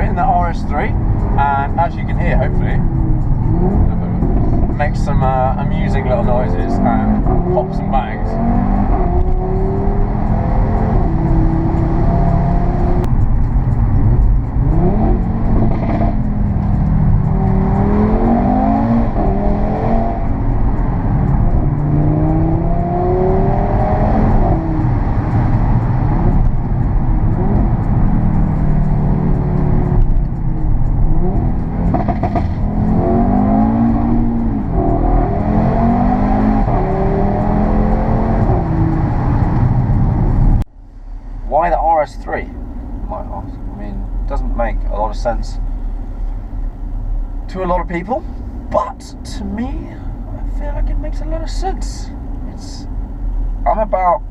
it in the RS3, and as you can hear, hopefully, it makes some amusing little noises and pops and bangs. Why the RS3? You might ask. I mean, it doesn't make a lot of sense to a lot of people, but to me, I feel like it makes a lot of sense. I'm about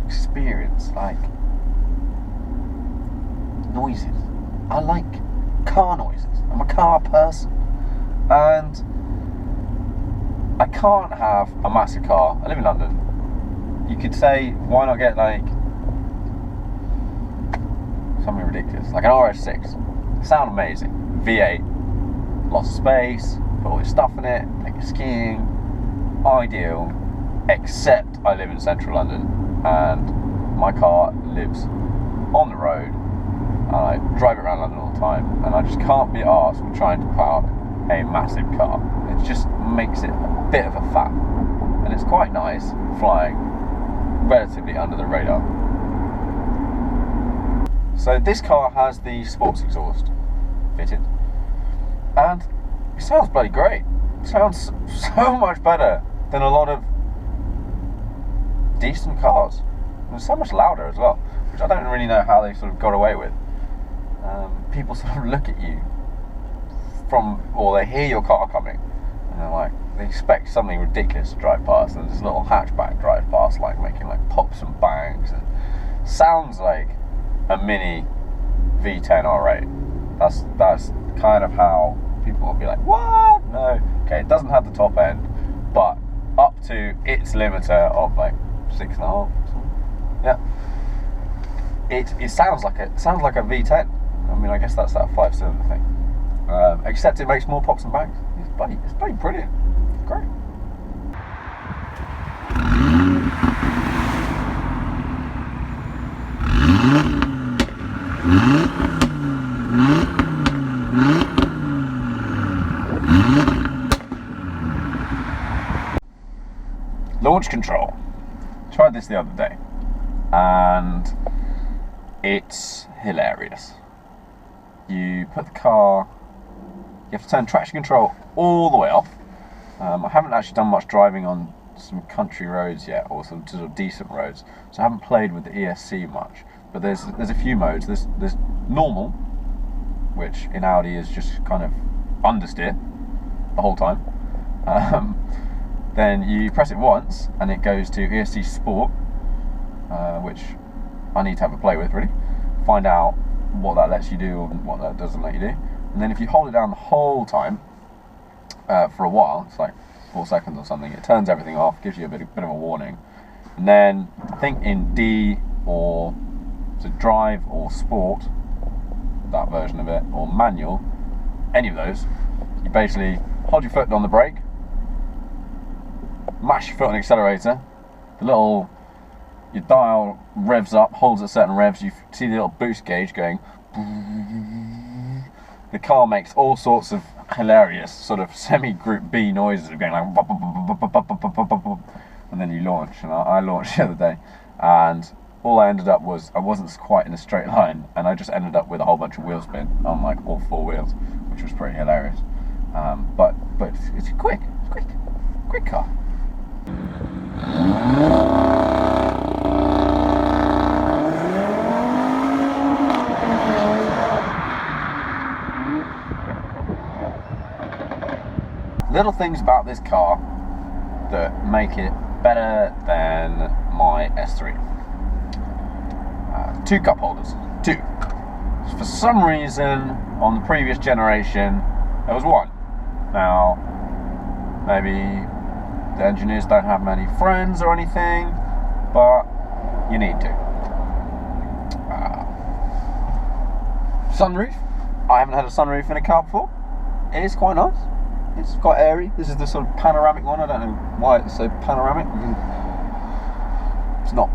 experience, like noises. I like car noises. I'm a car person, and I can't have a massive car. I live in London. You could say, why not get like something ridiculous, like an RS6. Sound amazing. V8, lots of space, put all your stuff in it, take you skiing. Ideal, except I live in central London and my car lives on the road and I drive it around London all the time, and I just can't be arsed with trying to park a massive car. It just makes it a bit of a faff, and it's quite nice flying relatively under the radar. So this car has the sports exhaust fitted, and it sounds bloody great. It sounds so much better than a lot of decent cars. And it's so much louder as well, which I don't really know how they sort of got away with. People sort of look at you or they hear your car coming, and they're like, they expect something ridiculous to drive past, and this little hatchback drives past, like making like pops and bangs, and sounds like a mini V10 R8. That's kind of how people will be like, what? No, okay, it doesn't have the top end, but up to its limiter of like 6.5. Yeah, it sounds like a V10. I mean, I guess that's that 5-cylinder thing. Except it makes more pops and bangs. It's bloody brilliant. Great. Launch control. Tried this the other day, and it's hilarious. You put the car, you have to turn traction control all the way off. I haven't actually done much driving on some country roads yet, or some sort of decent roads, so I haven't played with the ESC much. But there's a few modes. There's normal, which in Audi is just kind of understeer the whole time. Then you press it once and it goes to ESC Sport, which I need to have a play with, really. Find out what that lets you do and what that doesn't let you do. And then if you hold it down the whole time for a while, it's like 4 seconds or something, it turns everything off, gives you a bit of a warning. And then I think in D, or to drive or sport, that version of it, or manual, any of those, you basically hold your foot on the brake, mash your foot on the accelerator, your dial revs up, holds at certain revs, you see the little boost gauge going. The car makes all sorts of hilarious sort of semi-group B noises of going like, and then you launch. And I launched the other day, and all I ended up was, I wasn't quite in a straight line, and I just ended up with a whole bunch of wheel spin on like all 4 wheels, which was pretty hilarious. But it's quick car. Little things about this car that make it better than my S3. 2 cup holders. 2. For some reason, on the previous generation, there was 1. Now, maybe the engineers don't have many friends or anything, but you need to. Sunroof. I haven't had a sunroof in a car before. It is quite nice. It's quite airy. This is the sort of panoramic one. I don't know why it's so panoramic. It's not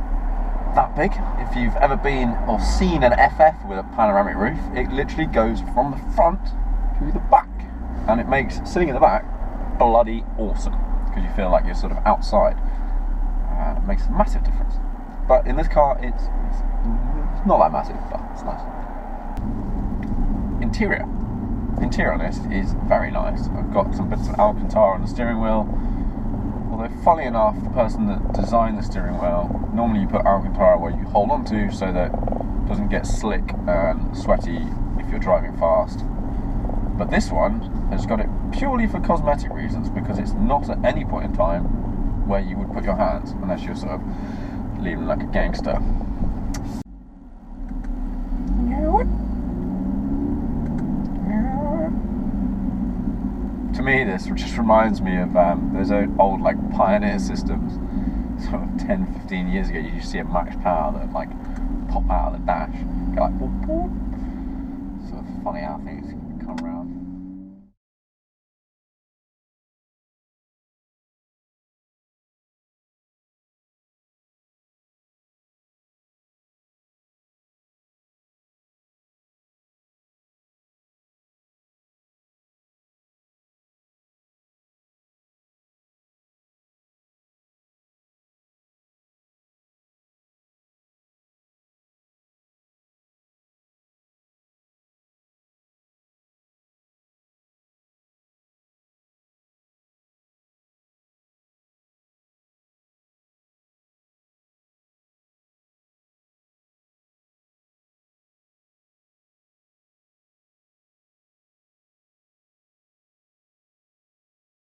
that big. If you've ever been or seen an FF with a panoramic roof, it literally goes from the front to the back, and it makes sitting in the back bloody awesome because you feel like you're sort of outside. It makes a massive difference. But in this car, it's not that massive, but it's nice. Interior on this is very nice. I've got some bits of Alcantara on the steering wheel. Although, funny enough, the person that designed the steering wheel, normally you put Alcantara where you hold on to so that it doesn't get slick and sweaty if you're driving fast. But this one has got it purely for cosmetic reasons, because it's not at any point in time where you would put your hands, unless you're sort of leaving like a gangster. To me, this just reminds me of those old like Pioneer systems, sort of 10-15 years ago. You used to see a max power that would like pop out of the dash, go like boop, boop. Sort of funny how things